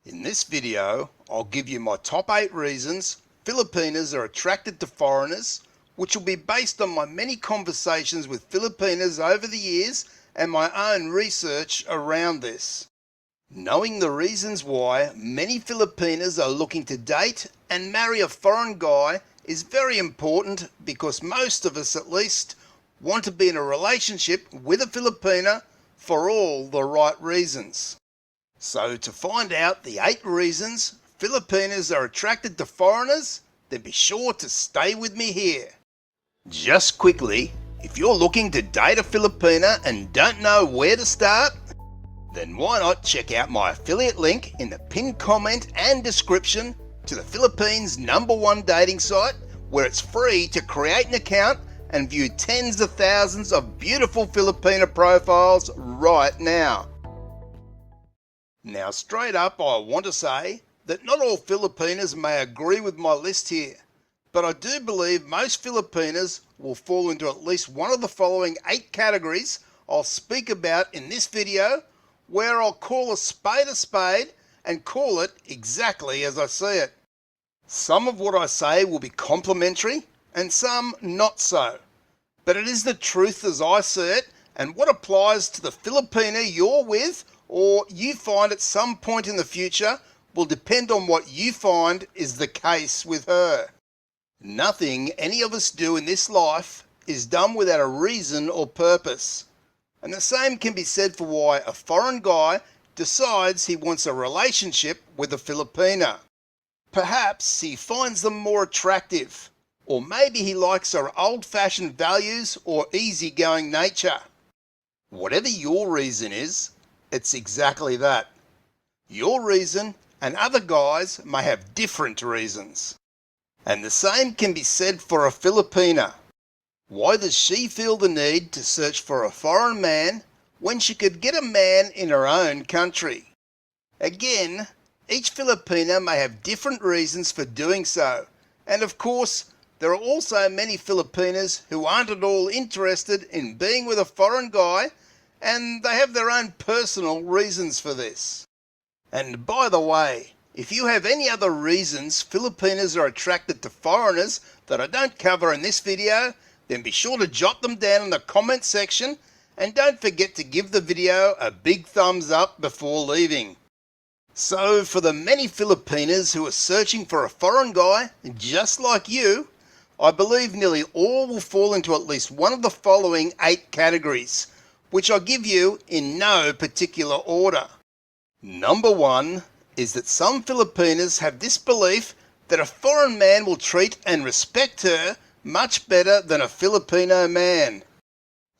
In this video, I'll give you my top 8 reasons Filipinas are attracted to foreigners, which will be based on my many conversations with Filipinas over the years and my own research around this. Knowing the reasons why many Filipinas are looking to date and marry a foreign guy is very important because most of us at least want to be in a relationship with a Filipina for all the right reasons. So to find out the 8 reasons Filipinas are attracted to foreigners, then be sure to stay with me here. Just quickly, if you're looking to date a Filipina and don't know where to start, then why not check out my affiliate link in the pinned comment and description to the Philippines' #1 dating site, where it's free to create an account and view tens of thousands of beautiful Filipina profiles right now. Now straight up I want to say that not all Filipinas may agree with my list here, but I do believe most Filipinas will fall into at least one of the following 8 categories I'll speak about in this video, where I'll call a spade and call it exactly as I see it. Some of what I say will be complimentary and some not so, but it is the truth as I see it, and what applies to the Filipina you're with or you find at some point in the future will depend on what you find is the case with her. Nothing any of us do in this life is done without a reason or purpose. And the same can be said for why a foreign guy decides he wants a relationship with a Filipina. Perhaps he finds them more attractive, or maybe he likes her old-fashioned values or easygoing nature. Whatever your reason is, it's exactly that. Your reason and other guys may have different reasons. And the same can be said for a Filipina. Why does she feel the need to search for a foreign man when she could get a man in her own country? Again, each Filipina may have different reasons for doing so, and of course, there are also many Filipinas who aren't at all interested in being with a foreign guy, and they have their own personal reasons for this. And by the way, if you have any other reasons Filipinas are attracted to foreigners that I don't cover in this video, then be sure to jot them down in the comment section, and don't forget to give the video a big thumbs up before leaving. So for the many Filipinas who are searching for a foreign guy just like you, I believe nearly all will fall into at least one of the following 8 categories, which I'll give you in no particular order. Number 1 is that some Filipinas have this belief that a foreign man will treat and respect her much better than a Filipino man.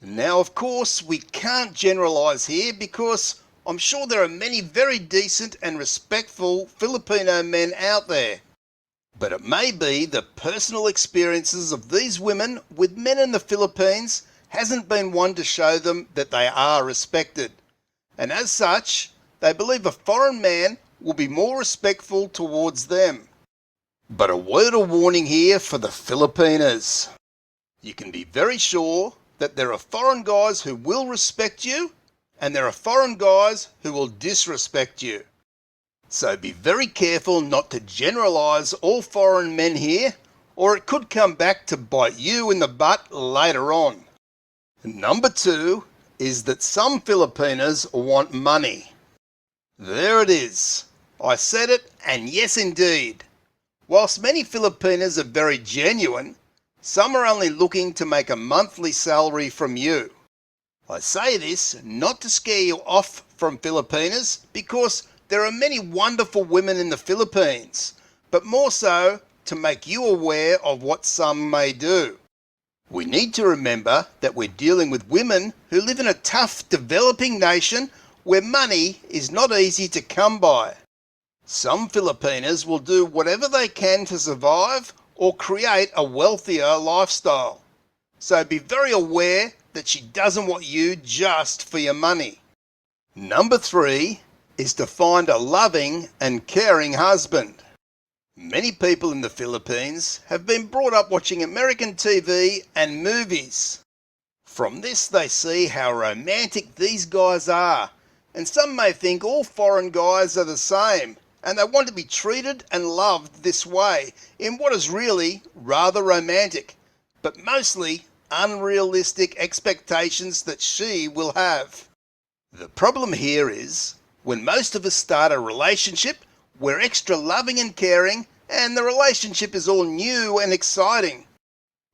Now, of course, we can't generalize here because I'm sure there are many very decent and respectful Filipino men out there. But it may be the personal experiences of these women with men in the Philippines hasn't been one to show them that they are respected. And as such, they believe a foreign man will be more respectful towards them. But a word of warning here for the Filipinas. You can be very sure that there are foreign guys who will respect you, and there are foreign guys who will disrespect you. So be very careful not to generalize all foreign men here, or it could come back to bite you in the butt later on. Number 2 is that some Filipinas want money. There it is. I said it, and yes indeed. Whilst many Filipinas are very genuine, some are only looking to make a monthly salary from you. I say this not to scare you off from Filipinas, because there are many wonderful women in the Philippines, but more so to make you aware of what some may do. We need to remember that we're dealing with women who live in a tough developing nation where money is not easy to come by. Some Filipinas will do whatever they can to survive or create a wealthier lifestyle. So be very aware that she doesn't want you just for your money. Number 3 is to find a loving and caring husband. Many people in the Philippines have been brought up watching American TV and movies. From this they see how romantic these guys are, and some may think all foreign guys are the same, and they want to be treated and loved this way in what is really rather romantic, but mostly unrealistic expectations that she will have. The problem here is, when most of us start a relationship, we're extra loving and caring, and the relationship is all new and exciting.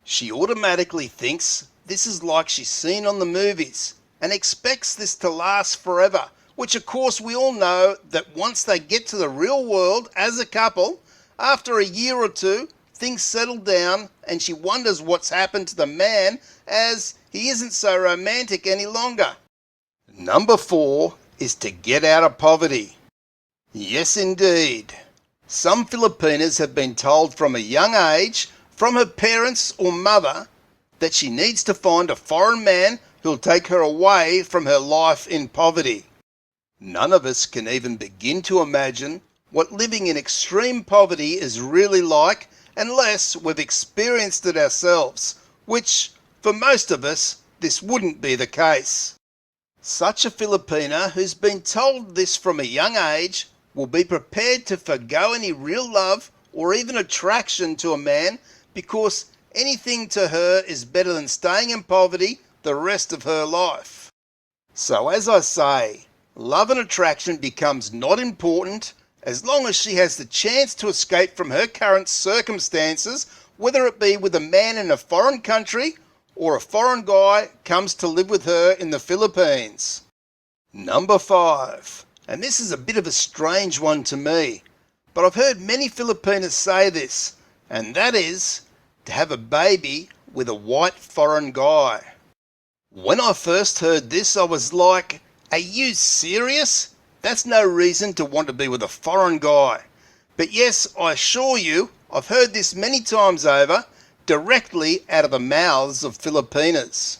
She automatically thinks this is like she's seen on the movies and expects this to last forever, which of course we all know that once they get to the real world as a couple, after a year or two, things settle down and she wonders what's happened to the man as he isn't so romantic any longer. Number 4 is to get out of poverty. Yes, indeed. Some Filipinas have been told from a young age, from her parents or mother, that she needs to find a foreign man who'll take her away from her life in poverty. None of us can even begin to imagine what living in extreme poverty is really like unless we've experienced it ourselves, which, for most of us, this wouldn't be the case. Such a Filipina who's been told this from a young age will be prepared to forgo any real love or even attraction to a man because anything to her is better than staying in poverty the rest of her life. So as I say, love and attraction becomes not important as long as she has the chance to escape from her current circumstances, whether it be with a man in a foreign country or a foreign guy comes to live with her in the Philippines. Number 5, and this is a bit of a strange one to me, but I've heard many Filipinas say this, and that is to have a baby with a white foreign guy. When I first heard this, I was like, are you serious? That's no reason to want to be with a foreign guy. But yes, I assure you, I've heard this many times over, directly out of the mouths of Filipinas.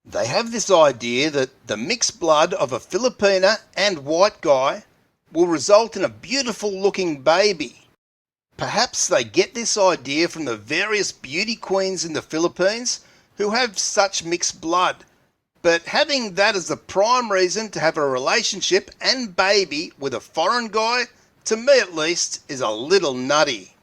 They have this idea that the mixed blood of a Filipina and white guy will result in a beautiful looking baby. Perhaps they get this idea from the various beauty queens in the Philippines who have such mixed blood, but having that as the prime reason to have a relationship and baby with a foreign guy, to me at least, is a little nutty.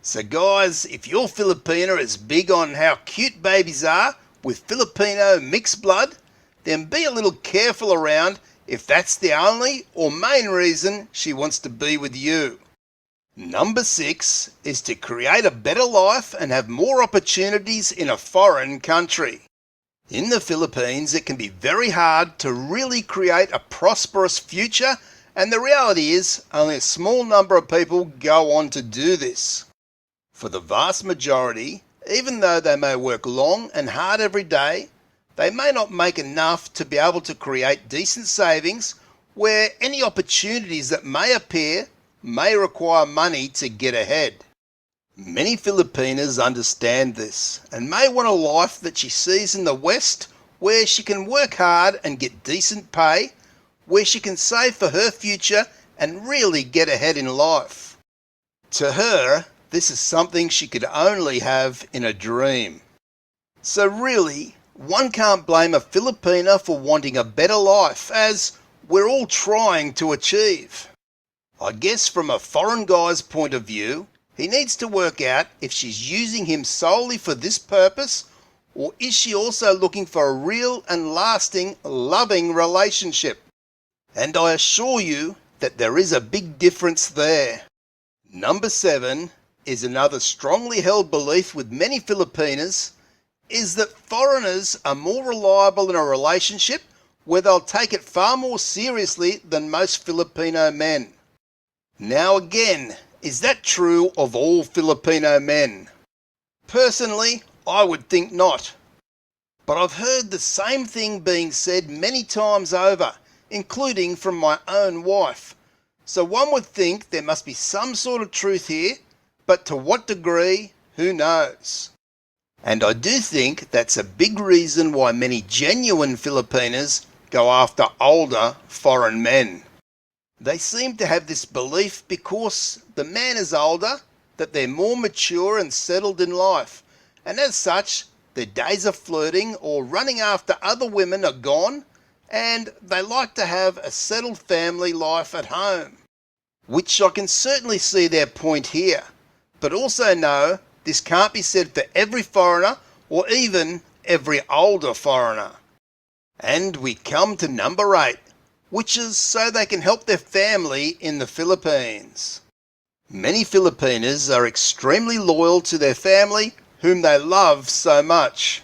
So guys, if your Filipina is big on how cute babies are with Filipino mixed blood, then be a little careful around if that's the only or main reason she wants to be with you. Number 6 is to create a better life and have more opportunities in a foreign country. In the Philippines, it can be very hard to really create a prosperous future, and the reality is only a small number of people go on to do this. For the vast majority, even though they may work long and hard every day, they may not make enough to be able to create decent savings where any opportunities that may appear may require money to get ahead. Many Filipinas understand this and may want a life that she sees in the West where she can work hard and get decent pay, where she can save for her future and really get ahead in life. To her, this is something she could only have in a dream. So really, one can't blame a Filipina for wanting a better life, as we're all trying to achieve. I guess from a foreign guy's point of view, he needs to work out if she's using him solely for this purpose, or is she also looking for a real and lasting, loving relationship? And I assure you that there is a big difference there. Number 7 is another strongly held belief with many Filipinas, is that foreigners are more reliable in a relationship where they'll take it far more seriously than most Filipino men. Now again, is that true of all Filipino men? Personally, I would think not. But I've heard the same thing being said many times over, including from my own wife. So one would think there must be some sort of truth here, but to what degree, who knows? And I do think that's a big reason why many genuine Filipinas go after older foreign men. They seem to have this belief because the man is older, that they're more mature and settled in life, and as such, their days of flirting or running after other women are gone, and they like to have a settled family life at home. which I can certainly see their point here, but also know this can't be said for every foreigner or even every older foreigner. And we come to number 8, which is so they can help their family in the Philippines. Many Filipinas are extremely loyal to their family, whom they love so much.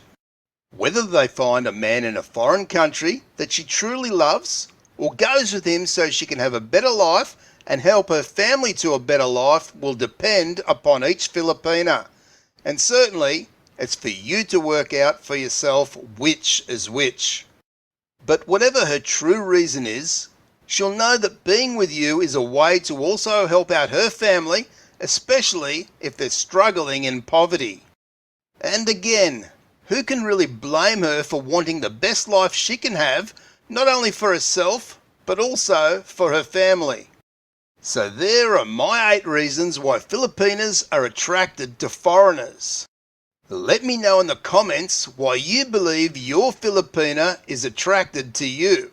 Whether they find a man in a foreign country that she truly loves, or goes with him so she can have a better life and help her family to a better life, will depend upon each Filipina. And certainly, it's for you to work out for yourself which is which. But whatever her true reason is, she'll know that being with you is a way to also help out her family, especially if they're struggling in poverty. And again, who can really blame her for wanting the best life she can have, not only for herself, but also for her family? So there are my 8 reasons why Filipinas are attracted to foreigners. Let me know in the comments why you believe your Filipina is attracted to you.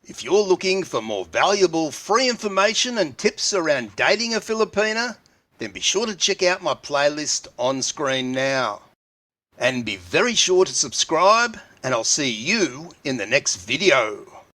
If you're looking for more valuable free information and tips around dating a Filipina, then be sure to check out my playlist on screen now. And be very sure to subscribe, and I'll see you in the next video.